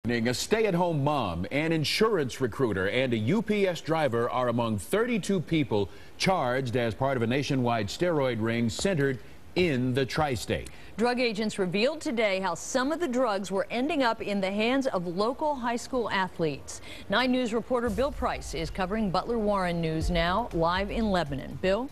A stay-at-home mom, an insurance recruiter, and a UPS driver are among 32 people charged as part of a nationwide steroid ring centered in the tri-state. Drug agents revealed today how some of the drugs were ending up in the hands of local high school athletes. 9 News reporter Bill Price is covering Butler Warren News now, live in Lebanon. Bill?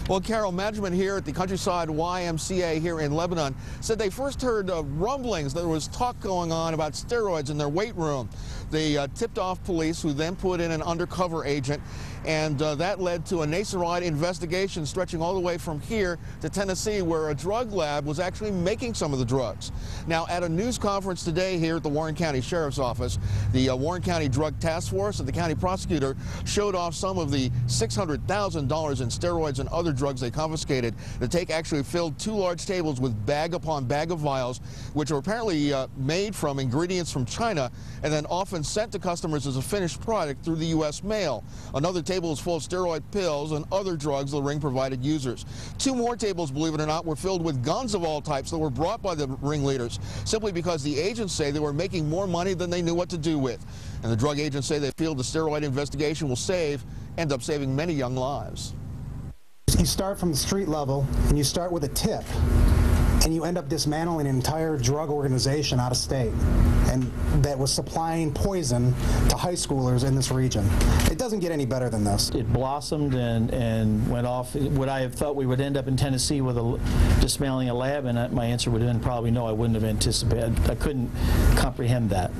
Well, Carol, management here at the Countryside YMCA here in Lebanon said they first heard rumblings that there was talk going on about steroids in their weight room. They tipped off police, who then put in an undercover agent, and that led to a nationwide investigation stretching all the way from here to Tennessee, where a drug lab was actually making some of the drugs. Now, at a news conference today here at the Warren County Sheriff's Office, the Warren County Drug Task Force and the county prosecutor showed off some of the $600,000 in steroids and other drugs they confiscated. The take actually filled 2 large tables with bag upon bag of vials, which are apparently made from ingredients from China and then often sent to customers as a finished product through the U.S. mail. Another table is full of steroid pills and other drugs the ring provided users. 2 more tables, believe it or not, were filled with guns of all types that were brought by the ringleaders simply because the agents say they were making more money than they knew what to do with. And the drug agents say they feel the steroid investigation will end up saving many young lives. You start from the street level and you start with a tip, and you end up dismantling an entire drug organization out of state, and that was supplying poison to high schoolers in this region. It doesn't get any better than this. It blossomed and went off. Would I have thought we would end up in Tennessee with dismantling a lab? And my answer would have been probably no. I wouldn't have anticipated. I couldn't comprehend that.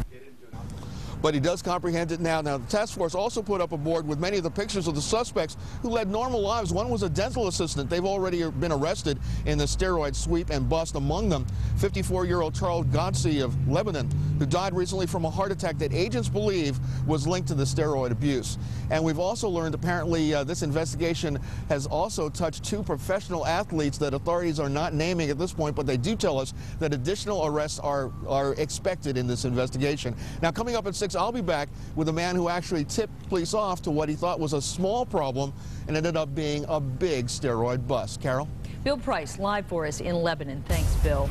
But he does comprehend it now. Now, the task force also put up a board with many of the pictures of the suspects who led normal lives. One was a dental assistant. They've already been arrested in the steroid sweep and bust. Among them, 54-year-old Charles Godsey of Lebanon, who died recently from a heart attack that agents believe was linked to the steroid abuse. And we've also learned apparently this investigation has also touched 2 professional athletes that authorities are not naming at this point, but they do tell us that additional arrests are expected in this investigation. Now, coming up at 6, I'll be back with a man who actually tipped police off to what he thought was a small problem and ended up being a big steroid bust. Carol? Bill Price live for us in Lebanon. Thanks, Bill.